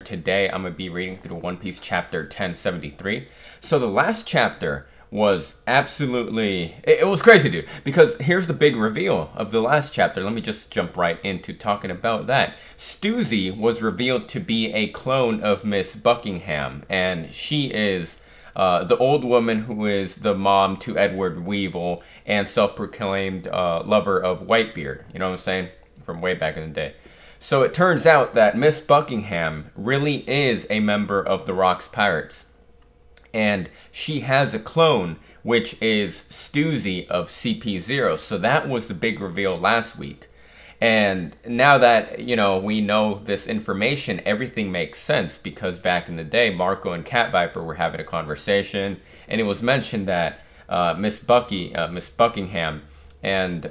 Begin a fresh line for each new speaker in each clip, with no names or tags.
Today I'm going to be reading through One Piece chapter 1073. So the last chapter was absolutely, it was crazy, dude, because here's the big reveal of the last chapter. Let me just jump right into talking about that. Stuzy was revealed to be a clone of Miss Buckingham, and she is the old woman who is the mom to Edward Weevil and self-proclaimed lover of Whitebeard. You know what I'm saying? From way back in the day. So it turns out that Miss Buckingham really is a member of the Rocks Pirates. And she has a clone, which is Stuzy of CP0. So that was the big reveal last week. And now that, you know, we know this information, everything makes sense. Because back in the day, Marco and Cat Viper were having a conversation. And it was mentioned that Miss Buckingham and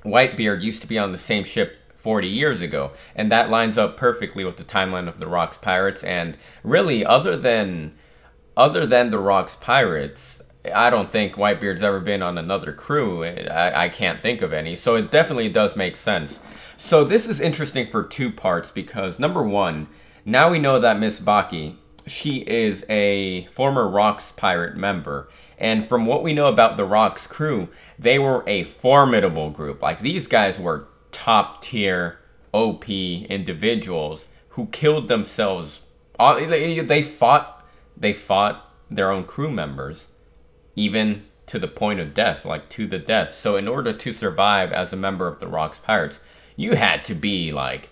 Whitebeard used to be on the same ship 40 years ago, and that lines up perfectly with the timeline of the Rocks Pirates. And really, other than the Rocks Pirates, I don't think Whitebeard's ever been on another crew. I can't think of any, so it definitely does make sense. So this is interesting for two parts, because number one, now we know that Miss Baki, she is a former Rocks Pirate member. And from what we know about the Rocks crew, they were a formidable group. Like, these guys were top tier OP individuals who killed themselves. They fought their own crew members, even to the point of death, like to the death. So in order to survive as a member of the Rocks Pirates, you had to be like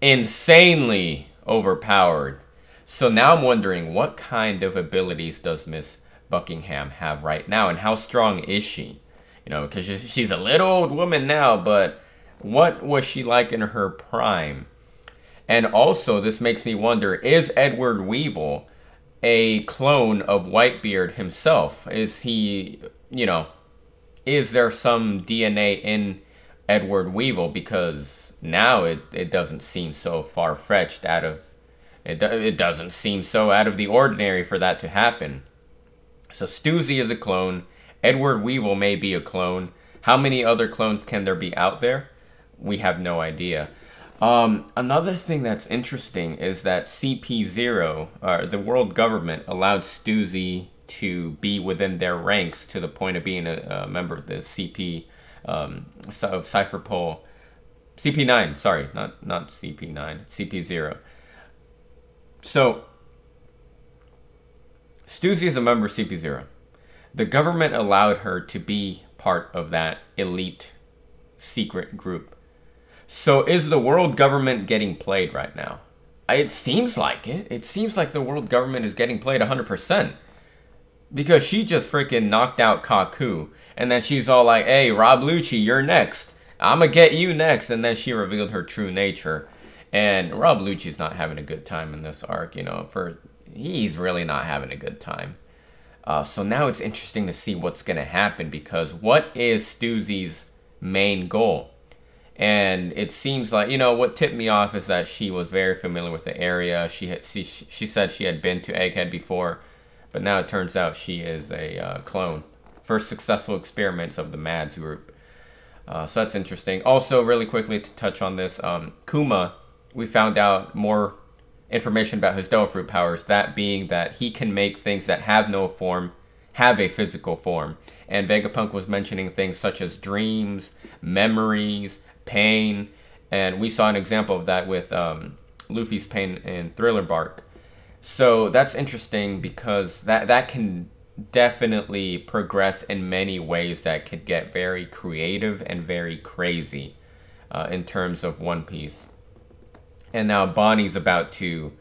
insanely overpowered. So now I'm wondering, what kind of abilities does Miss Buckingham have right now, and how strong is she? You know, because she's a little old woman now, but what was she like in her prime? And also, this makes me wonder, is Edward Weevil a clone of Whitebeard himself? Is he, you know, is there some DNA in Edward Weevil? Because now it doesn't seem so far-fetched out of, it doesn't seem so out of the ordinary for that to happen. So Stuzy is a clone. Edward Weevil may be a clone. How many other clones can there be out there? We have no idea. Another thing that's interesting is that CP0, the world government, allowed Stuzy to be within their ranks to the point of being a member of the CP, of Cypherpole. CP9, sorry, not CP9, CP0. So, Stuzy is a member of CP0. The government allowed her to be part of that elite secret group. So is the world government getting played right now? It seems like it. It seems like the world government is getting played 100%. Because she just freaking knocked out Kaku. And then she's all like, hey, Rob Lucci, you're next. I'm gonna get you next. And then she revealed her true nature. And Rob Lucci's not having a good time in this arc, you know. He's really not having a good time. So now it's interesting to see what's going to happen, because what is Stuzy's main goal? And it seems like, you know, what tipped me off is that she was very familiar with the area. She said she had been to Egghead before, but now it turns out she is a clone. First successful experiments of the Mads group. So that's interesting. Also, really quickly to touch on this, Kuma, we found out more information about his Devil Fruit powers, that being that he can make things that have no form have a physical form. And Vegapunk was mentioning things such as dreams, memories, pain, and we saw an example of that with Luffy's pain in Thriller Bark. So that's interesting, because that can definitely progress in many ways that could get very creative and very crazy in terms of One Piece. And now Bonnie's about to...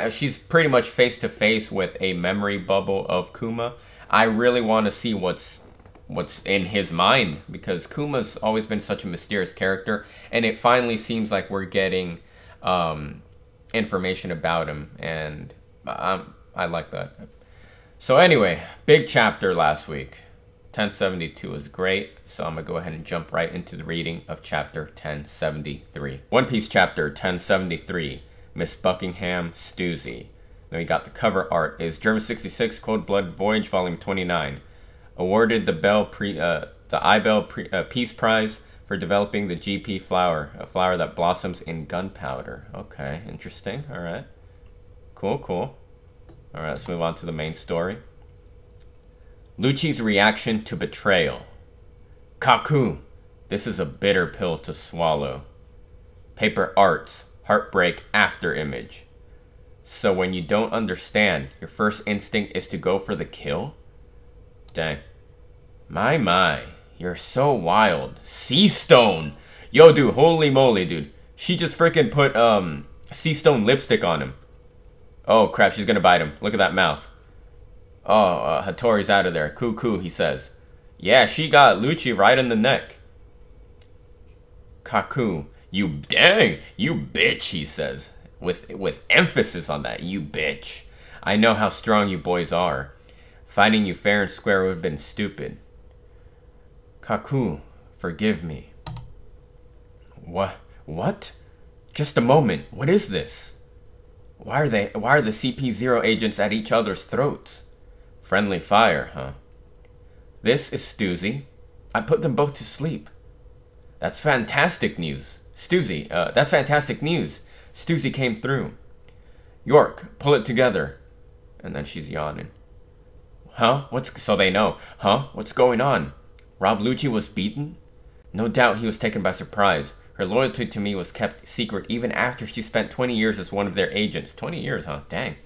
she's pretty much face-to-face with a memory bubble of Kuma. I really want to see what's in his mind, because Kuma's always been such a mysterious character. And it finally seems like we're getting information about him. And I like that. So anyway, big chapter last week. 1072 is great, so I'm going to go ahead and jump right into the reading of chapter 1073. One Piece chapter 1073, Miss Buckingham, Stuzy. Then we got the cover art is German 66 Cold Blood Voyage Volume 29. Awarded the Ibel Peace Prize for developing the GP flower, a flower that blossoms in gunpowder. Okay, interesting. All right. Cool, cool. All right, let's move on to the main story. Lucci's reaction to betrayal. Kaku, this is a bitter pill to swallow. Paper arts, heartbreak after image. So when you don't understand, your first instinct is to go for the kill? Dang. My. You're so wild. Sea stone. Yo, dude, holy moly, dude. She just freaking put, sea stone lipstick on him. Oh, crap, she's gonna bite him. Look at that mouth. Oh, Hattori's out of there. Cuckoo, he says. Yeah, she got Lucci right in the neck. Kaku, you bitch, he says. With emphasis on that, you bitch. I know how strong you boys are. Fighting you fair and square would have been stupid. Kaku, forgive me. What? Just a moment. What is this? Why are the CP0 agents at each other's throats? Friendly fire, huh? This is Stuzy. I put them both to sleep. That's fantastic news. Stuzy, that's fantastic news. Stuzy came through. York, pull it together. And then she's yawning. Huh? So they know. Huh? What's going on? Rob Lucci was beaten? No doubt he was taken by surprise. Her loyalty to me was kept secret even after she spent 20 years as one of their agents. 20 years, huh? Dang.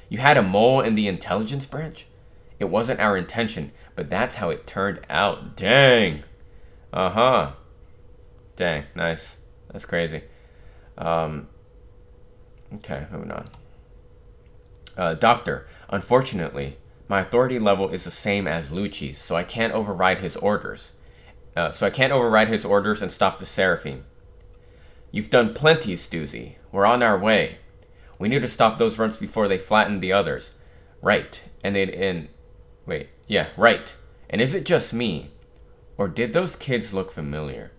You had a mole in the intelligence branch? It wasn't our intention, but that's how it turned out. Dang. Uh-huh. Dang, nice. That's crazy. Okay, moving on. Doctor, unfortunately, my authority level is the same as Lucci's, so I can't override his orders. And stop the Seraphim. You've done plenty, Stuzy. We're on our way. We need to stop those runts before they flatten the others. Right. Right. And is it just me? Or did those kids look familiar?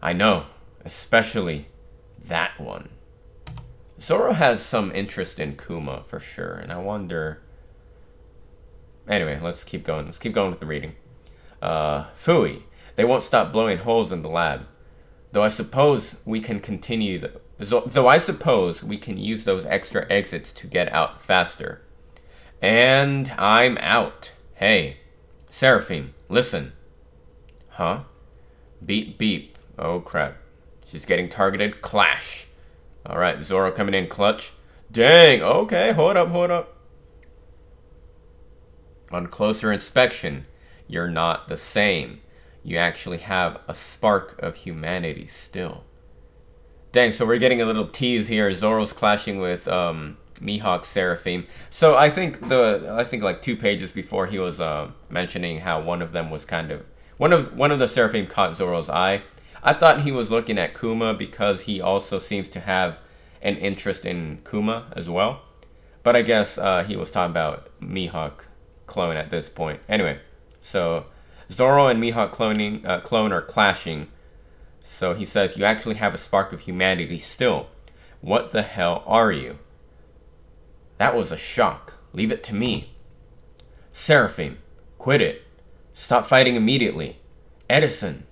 I know. Especially that one. Zoro has some interest in Kuma for sure, and I wonder... Anyway, let's keep going. Let's keep going with the reading. Phooey. They won't stop blowing holes in the lab. Though I suppose we can use those extra exits to get out faster. And I'm out. Hey, Seraphim, listen. Huh? Beep, beep. Oh, crap. She's getting targeted. Clash. Alright, Zoro coming in clutch. Dang, okay, hold up. On closer inspection, you're not the same. You actually have a spark of humanity still. Dang, so we're getting a little tease here. Zoro's clashing with Mihawk Seraphim. So I think like 2 pages before he was mentioning how one of them was kind of one of the Seraphim caught Zoro's eye. I thought he was looking at Kuma because he also seems to have an interest in Kuma as well. But I guess he was talking about Mihawk clone at this point. Anyway, so Zoro and Mihawk clone are clashing. So he says, you actually have a spark of humanity still. What the hell are you? That was a shock. Leave it to me. Seraphim, quit it. Stop fighting immediately. Edison.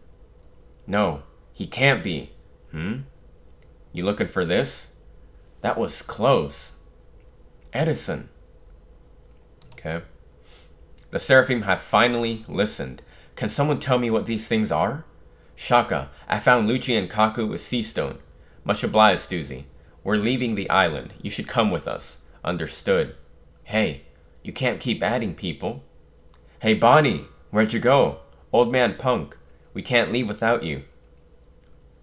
No, he can't be. You looking for this? That was close. Edison. Okay. The Seraphim have finally listened. Can someone tell me what these things are? Shaka, I found Lucci and Kaku with sea stone. Much obliged, Stuzy. We're leaving the island. You should come with us. Understood. Hey, you can't keep adding people. Hey, Bonnie, where'd you go? Old man Punk. We can't leave without you.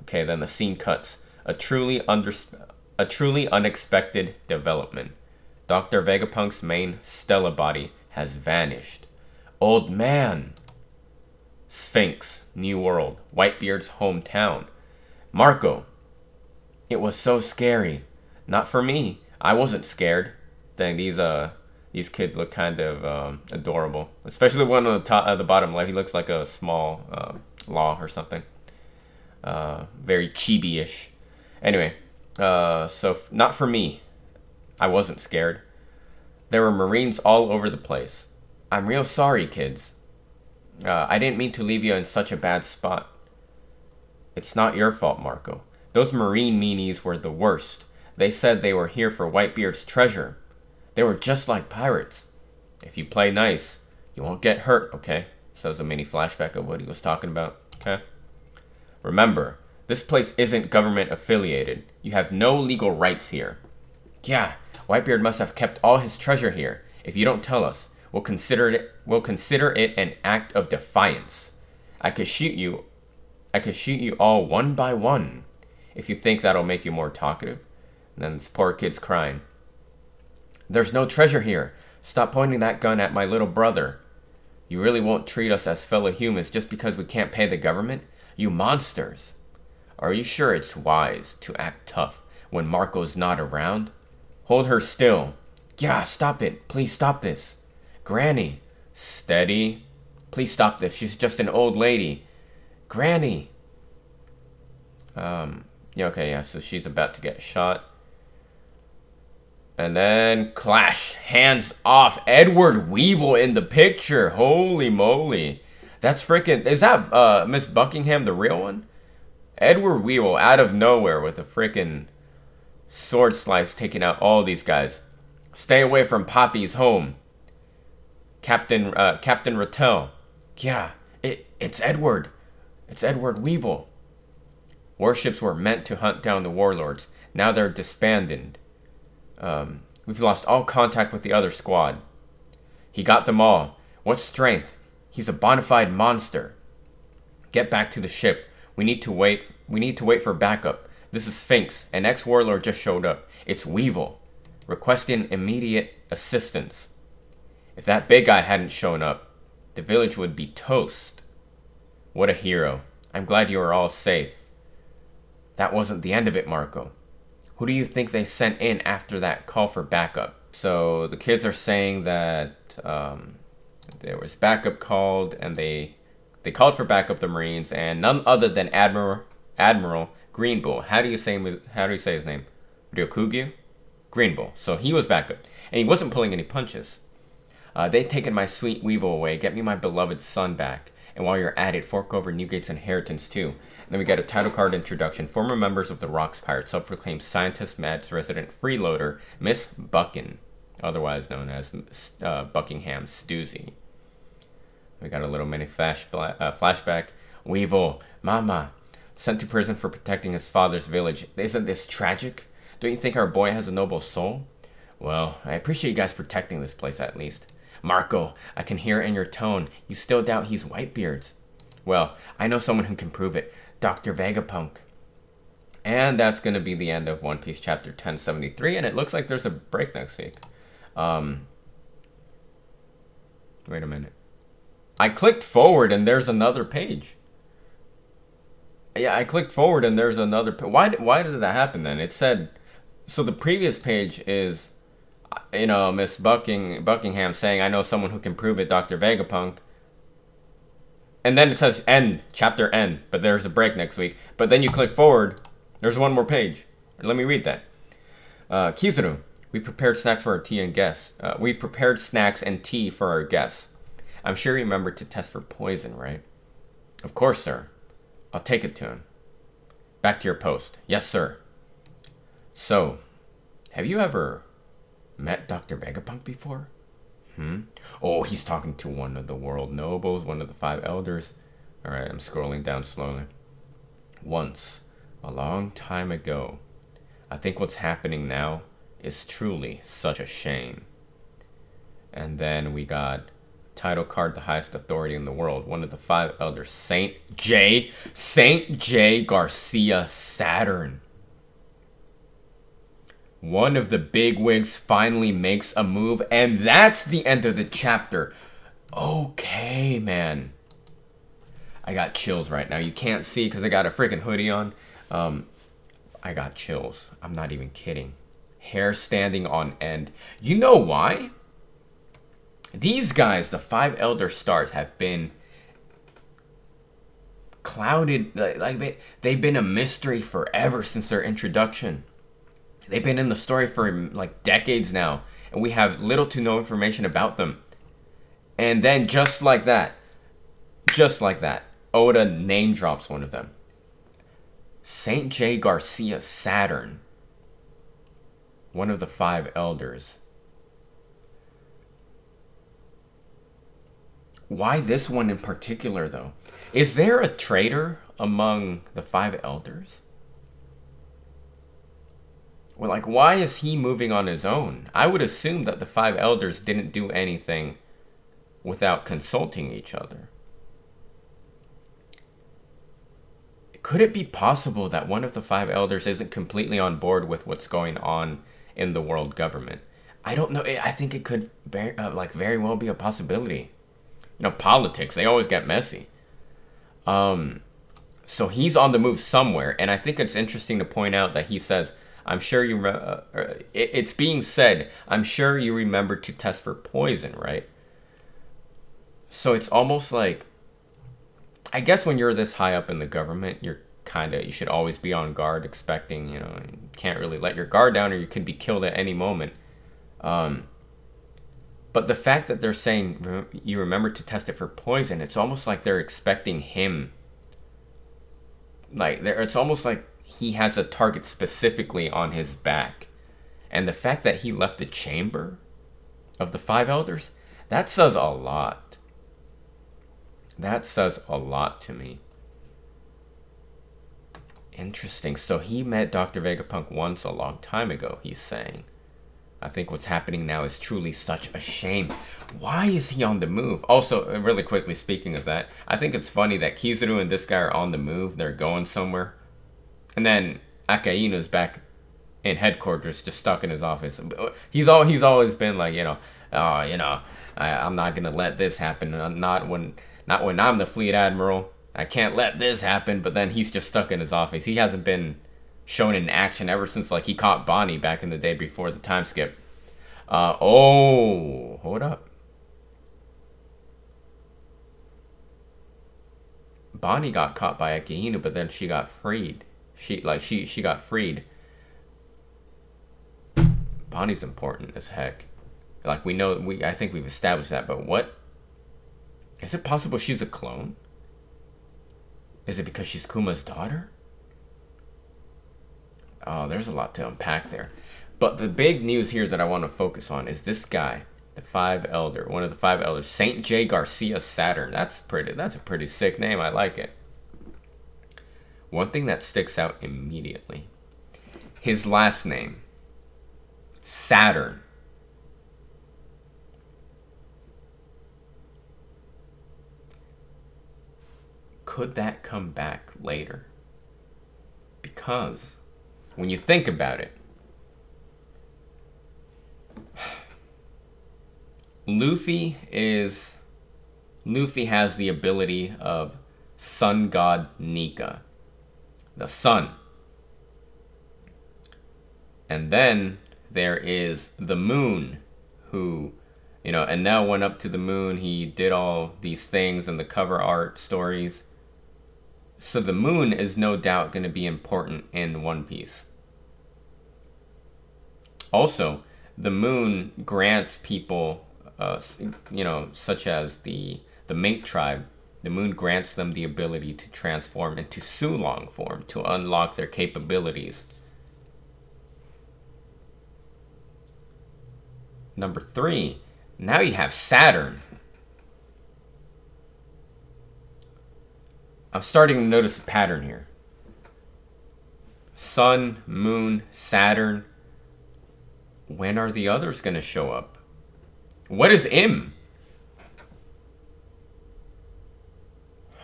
Okay, then the scene cuts. A truly unexpected development. Dr. Vegapunk's main Stella body has vanished. Old man. Sphinx, New World, Whitebeard's hometown. Marco. It was so scary. Not for me. I wasn't scared. Dang, these kids look kind of adorable. Especially one on the top, at the bottom left. He looks like a small Law or something. Very chibi-ish. Anyway, so not for me. I wasn't scared. There were Marines all over the place. I'm real sorry, kids. I didn't mean to leave you in such a bad spot. It's not your fault, Marco. Those marine meanies were the worst. They said they were here for Whitebeard's treasure. They were just like pirates. If you play nice, you won't get hurt, okay? So it's a mini flashback of what he was talking about, okay? Remember, this place isn't government affiliated. You have no legal rights here. Yeah, Whitebeard must have kept all his treasure here. If you don't tell us, we'll consider it an act of defiance. I could shoot you all one by one, if you think that'll make you more talkative. And then this poor kid's crying. There's no treasure here. Stop pointing that gun at my little brother. You really won't treat us as fellow humans just because we can't pay the government? You monsters. Are you sure it's wise to act tough when Marco's not around? Hold her still. Yeah, stop it. Please stop this. Granny. Steady. Please stop this. She's just an old lady. Granny. Yeah, okay, yeah, so she's about to get shot. And then clash. Hands off. Edward Weevil in the picture. Holy moly. That's freaking... Is that Miss Buckingham, the real one? Edward Weevil out of nowhere with a freaking sword slice taking out all these guys. Stay away from Poppy's home. Captain Rattel. Yeah, it's Edward. It's Edward Weevil. Warships were meant to hunt down the warlords. Now they're disbanded. We've lost all contact with the other squad. He got them all. What strength? He's a bona fide monster. Get back to the ship. We need to wait for backup. This is Sphinx. An ex-warlord just showed up. It's Weevil. Requesting immediate assistance. If that big guy hadn't shown up, the village would be toast. What a hero. I'm glad you are all safe. That wasn't the end of it, Marco. Who do you think they sent in after that call for backup? So the kids are saying that there was backup called, and they called for backup, the Marines, and none other than Admiral Greenbull. How do you say his name? Ryokugyu? Greenbull. So he was backup, and he wasn't pulling any punches. They've taken my sweet Weevil away. Get me my beloved son back. And while you're at it, fork over Newgate's inheritance too. And then we get a title card introduction. Former members of the Rocks Pirates, self-proclaimed scientist, Mads resident freeloader, Miss Buckin, otherwise known as Buckingham Stoozy. We got a little mini flashback. Weevil, Mama, sent to prison for protecting his father's village. Isn't this tragic? Don't you think our boy has a noble soul? Well, I appreciate you guys protecting this place at least. Marco, I can hear it in your tone. You still doubt he's Whitebeard's. Well, I know someone who can prove it. Dr. Vegapunk. And that's going to be the end of One Piece chapter 1073. And it looks like there's a break next week. Wait a minute. I clicked forward and there's another page. Yeah, I clicked forward and there's another page. Why did that happen then? It said... So the previous page is... You know, Miss Buckingham saying, I know someone who can prove it, Dr. Vegapunk. And then it says end, chapter end, but there's a break next week. But then you click forward, there's one more page. Let me read that. Kizuru, we prepared snacks for our tea and guests. We prepared snacks and tea for our guests. I'm sure you remember to test for poison, right? Of course, sir. I'll take it to him. Back to your post. Yes, sir. So, have you ever... met Dr. Vegapunk before? Oh, he's talking to one of the world nobles, one of the 5 elders. Alright, I'm scrolling down slowly. Once, a long time ago. I think what's happening now is truly such a shame. And then we got title card, the highest authority in the world. One of the 5 elders, Saint J. Garcia Saturn. One of the bigwigs finally makes a move, and that's the end of the chapter. Okay, man. I got chills right now. You can't see because I got a freaking hoodie on. I got chills. I'm not even kidding. Hair standing on end. You know why? These guys, the 5 Elder Stars, have been clouded. Like they've been a mystery forever since their introduction. They've been in the story for like decades now, and we have little to no information about them. And then just like that, Oda name drops one of them. Saint J. Garcia Saturn. One of the 5 elders. Why this one in particular, though? Is there a traitor among the 5 elders? Well, like, why is he moving on his own? I would assume that the 5 elders didn't do anything without consulting each other. Could it be possible that one of the 5 elders isn't completely on board with what's going on in the world government? I don't know. I think it could very well be a possibility. You know, politics, they always get messy. So he's on the move somewhere, and I think it's interesting to point out that he says, I'm sure you, it's being said, I'm sure you remember to test for poison, right? So it's almost like, I guess when you're this high up in the government, you should always be on guard, expecting, you know, you can't really let your guard down or you could be killed at any moment. But the fact that they're saying, you remember to test it for poison, it's almost like they're expecting him. Like, it's almost like he has a target specifically on his back. And the fact that he left the chamber of the 5 elders, that says a lot. That says a lot to me. Interesting. So he met Dr. Vegapunk once a long time ago, he's saying. I think what's happening now is truly such a shame. Why is he on the move? Also, really quickly, speaking of that, I think it's funny that Kizaru and this guy are on the move. They're going somewhere. And then Akainu's back in headquarters, just stuck in his office. He's always been like, you know, I'm not going to let this happen. Not when I'm the fleet admiral. I can't let this happen. But then he's just stuck in his office. He hasn't been shown in action ever since, like, he caught Bonnie back in the day before the time skip. Oh, hold up. Bonnie got caught by Akainu, but then she got freed. She got freed. Bonnie's important as heck. Like, I think we've established that, but what? Is it possible she's a clone? Is it because she's Kuma's daughter? Oh, there's a lot to unpack there. But the big news here that I want to focus on is this guy, the 5 elder, one of the 5 elders, Saint J. Garcia Saturn. That's a pretty sick name. I like it. One thing that sticks out immediately, his last name, Saturn. Could that come back later? Because when you think about it, Luffy has the ability of Sun God Nika, the sun. And then there is the moon, who, you know, Enel went up to the moon. He did all these things in the cover art stories. So the moon is no doubt going to be important in One Piece. Also, the moon grants people, you know, such as the Mink tribe, the moon grants them the ability to transform into Sulong form to unlock their capabilities. Number 3, now you have Saturn. I'm starting to notice a pattern here. Sun, Moon, Saturn. When are the others going to show up? What is M?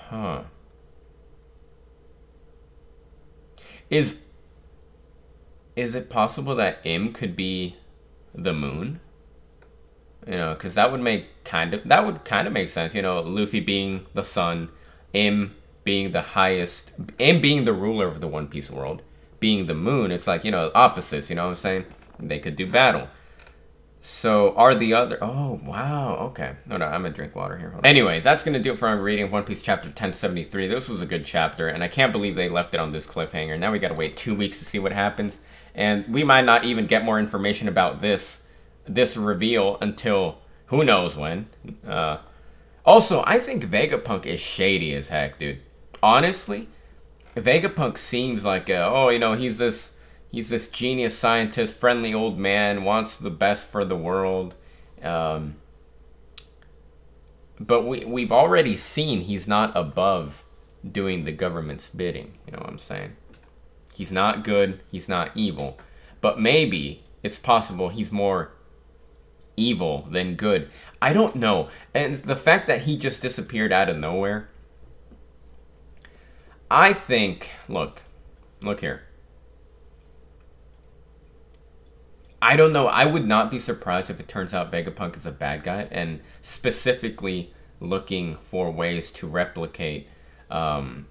Huh. Is it possible that M could be the moon? You know, because that would kind of make sense. You know, Luffy being the sun, M being the highest, M being the ruler of the One Piece world, being the moon. It's like, you know, opposites. You know what I'm saying? They could do battle. So are the other... Oh, wow. Okay. No, I'm going to drink water here. Anyway, that's going to do it for my reading One Piece chapter 1073. This was a good chapter, and I can't believe they left it on this cliffhanger. Now we got to wait 2 weeks to see what happens. And we might not even get more information about this reveal until who knows when. Also, I think Vegapunk is shady as heck, dude. Honestly, Vegapunk seems like he's this genius scientist, friendly old man, wants the best for the world. But we've already seen he's not above doing the government's bidding. You know what I'm saying? He's not good. He's not evil. But maybe it's possible he's more evil than good. I don't know. And the fact that he just disappeared out of nowhere. I think, look here. I don't know. I would not be surprised if it turns out Vegapunk is a bad guy and specifically looking for ways to replicate the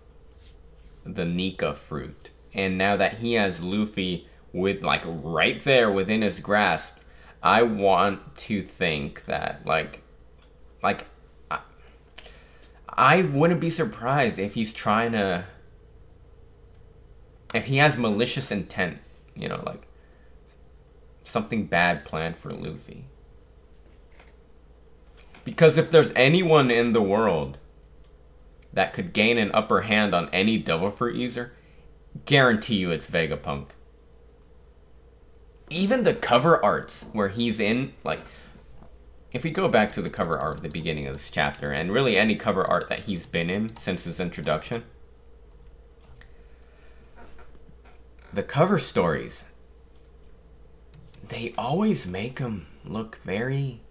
Nika fruit. And now that he has Luffy with like right there within his grasp, I want to think that I wouldn't be surprised if he's trying to, if he has malicious intent, you know, like something bad planned for Luffy. Because if there's anyone in the world that could gain an upper hand on any Devil Fruit user, guarantee you it's Vegapunk. Even the cover arts where he's in, like, if we go back to the cover art at the beginning of this chapter, and really any cover art that he's been in since his introduction, the cover stories, they always make him look very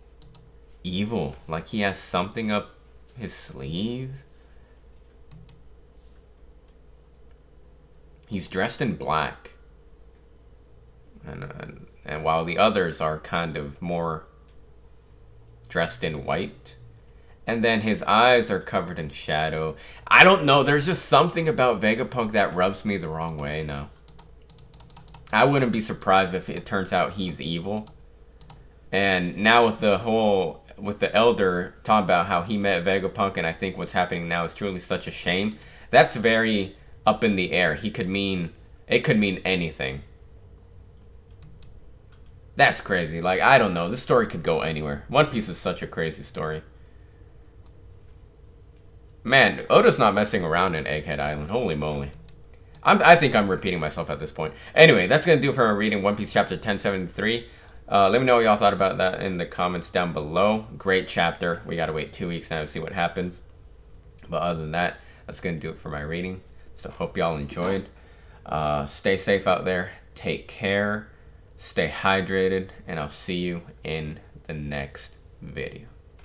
evil, like he has something up his sleeves. He's dressed in black, and while the others are kind of more dressed in white, and then his eyes are covered in shadow. I don't know, there's just something about Vegapunk that rubs me the wrong way now. I wouldn't be surprised if it turns out he's evil. And now with the Elder talking about how he met Vegapunk, and I think what's happening now is truly such a shame. That's very up in the air. It could mean anything. That's crazy. Like, I don't know. This story could go anywhere. One Piece is such a crazy story. Man, Oda's not messing around in Egghead Island. Holy moly. I think I'm repeating myself at this point. Anyway, that's going to do for my reading One Piece chapter 1073. Let me know what y'all thought about that in the comments down below. Great chapter. We got to wait 2 weeks now to see what happens. But other than that, that's going to do it for my reading. So hope y'all enjoyed. Stay safe out there. Take care. Stay hydrated. And I'll see you in the next video.